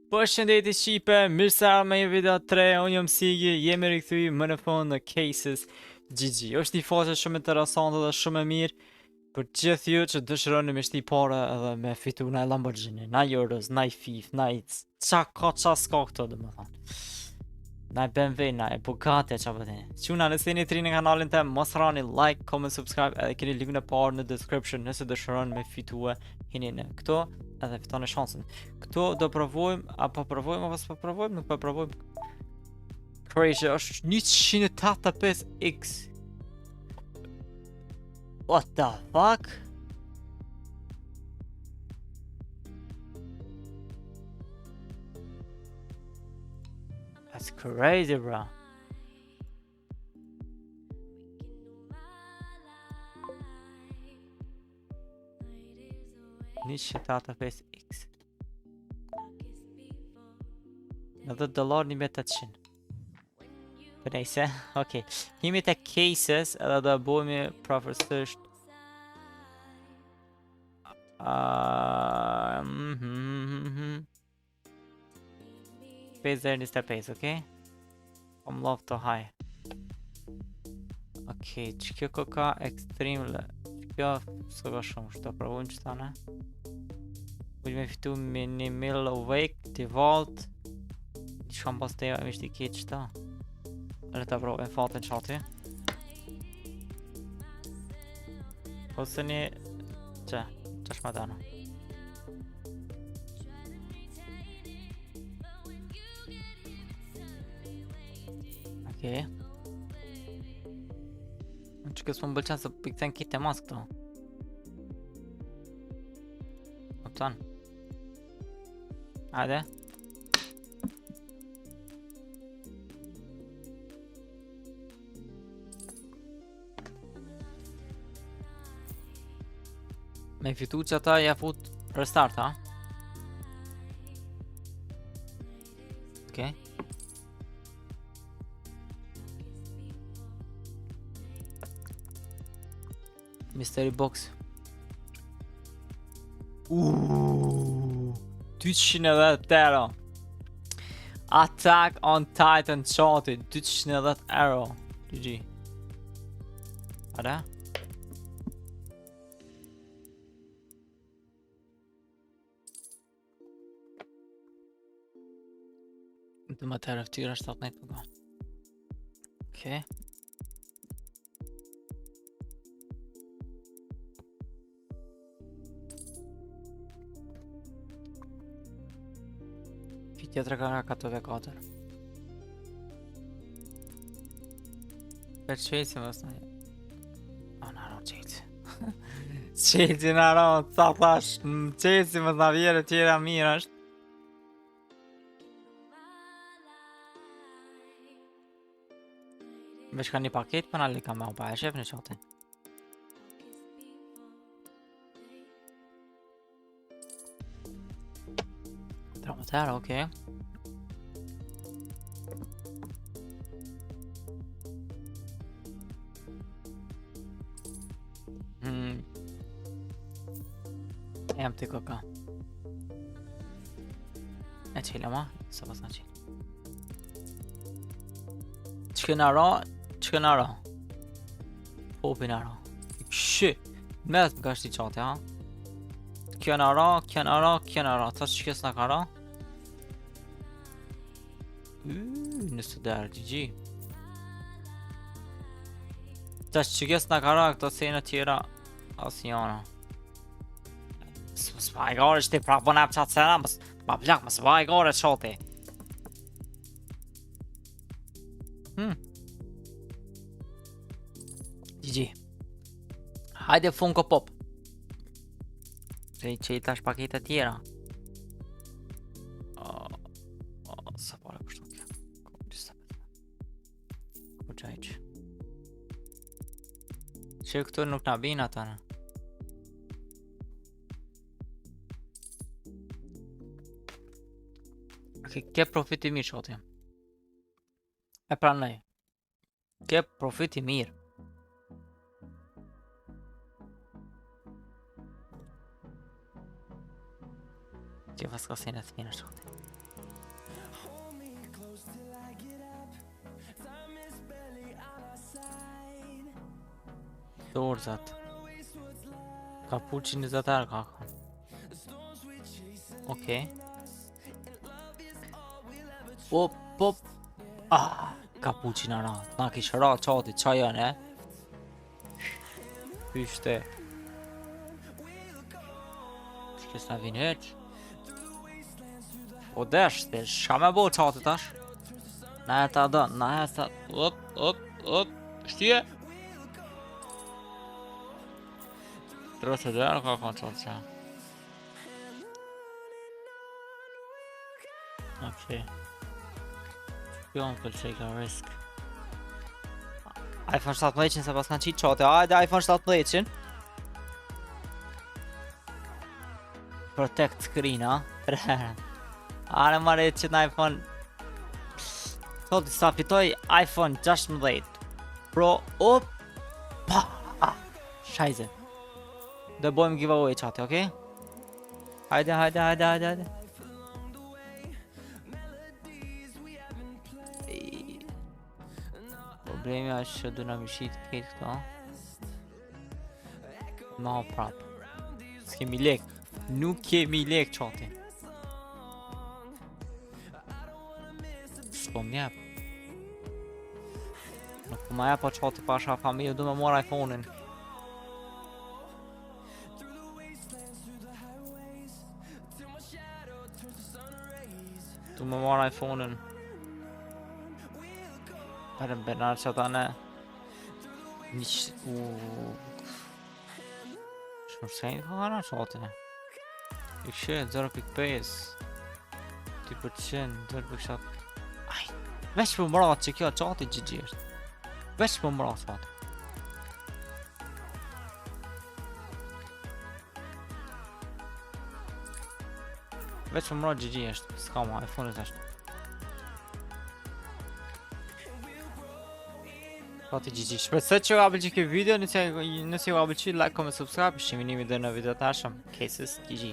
Përshëndetje Shqipe, mirë se ardhur me një video 3, unë jam Sigi, jemi rikthy më në fund në Cases GG. Është një faqe shumë interesante dhe shumë e mirë për gjithë ju që dëshironi me shti pare edhe me fitu na Lamborghini, na Euros, na FIF, na qa ka qa s'ka këto domethënë. Na BMW, na Bugatti qa pëtini. Quna nëse jeni tri në kanalin tem, mos harroni like, comment, subscribe edhe keni linkun e parë në description nëse dëshironi me fitue hini në këto edhe fitoni shansën. Këto do provojmë, apo provojmë, apo s'po provojmë, nuk po provojmë. Crazy, është 185x. What the fuck? That's crazy, bro. $185x. Edhe dollar $1.800. Për nejse, okej. Himi të cases edhe do bëjmë profesisht. Space there needs to pace, okay? From love to high. Okay, që kjo ka extreme. Kjo s'ka ka shumë, që të provojmë që ta ne. Ujme fitu minimal awake, default. Që kam pas të eva mishti keq që ta. Edhe ta provojmë fatin qati. Ose një... që shma të anë. Okej. Që kësë më bëllqenë se për këtën kitë e mas këto. Optan. Hajde. Me fitu që ata ja fut restart, ha? Okej. Mystery box. 210 euro. Attack on Titan qati 210 euro. GG. Ada? Dhe më të rëftyra 17 përga. Okej. Tjetër ka 4v4. Për qëjtë më së në... O, në aron qëjtë. Qëjtë në aron, sa thash, qëjtë më së në vjerë tjera mirë është. Vesh ka një paket për në lika me opa e shef në qatë. Dramatera, okej. Jam të koka. E qile ma? Sa pas në qile. Që në ra? Që në ra? Popi në ra. Kështë. Mes më ka shti qate, ha? Kjo në ra, kjo në ra, kjo në ra. Ta që kësë në ka ra? Nësë dërë, GG. Ta që kësë në ka ra, këto sejnë tjera asë njëna. Së pa i gare që ti pra po në e qatë sena, ma plak, së pa i gare që ti. GG. Hajde Funko Pop. Se që i tash paketet tjera. Sa pare kështu kjo. Ko qajq. Që këtu nuk në bina të në. Ke profiti mirë shoti. E pranoj. Ke profiti mirë. Që pas ka sene të mirë shoti. Dorzat. Kapuçi 20 ka. Okej. Hop hop. Ah, kapuçi na ra. Na kish ra çati çajan e. Pyshte. S'ka vjen hiç. O dash, shka me bo çati tash? Na ta don, na ta. Hop. Shtie. Trochę daleko kończąca. Okej. Pion pëlqej ka risk. iPhone 17 se pas kanë qitë qate. Hajde iPhone 17. Protect screen, ha? Are mare që në iPhone. Sot sa fitoj iPhone 16 Pro. Pa. Scheiße. Do bëjmë giveaway qate, okej? Hajde. Problemi është që du na mishit këtë këto. Ma prap. S'kemi lek. Nuk kemi lek qate. S'po m'jep. Nuk po ma jep po qate pasha familje, du me mor iPhone-in. Du me mor iPhone-in. Perën benar që ta ne. Shmërsejnë ka gana qatine. I kështë 0.5 2%, 0.7. Aj, veç për mërat që kjo qati GG është. Veç për mërat qati. Veç për mërat GG është. S'ka ma, iPhone-it është. Qati GG. Shpresoj që ju ka pëlqyer ky video, nëse ju ka pëlqyer like, comment, subscribe, shihemi në video të ardhshëm. Cases GG.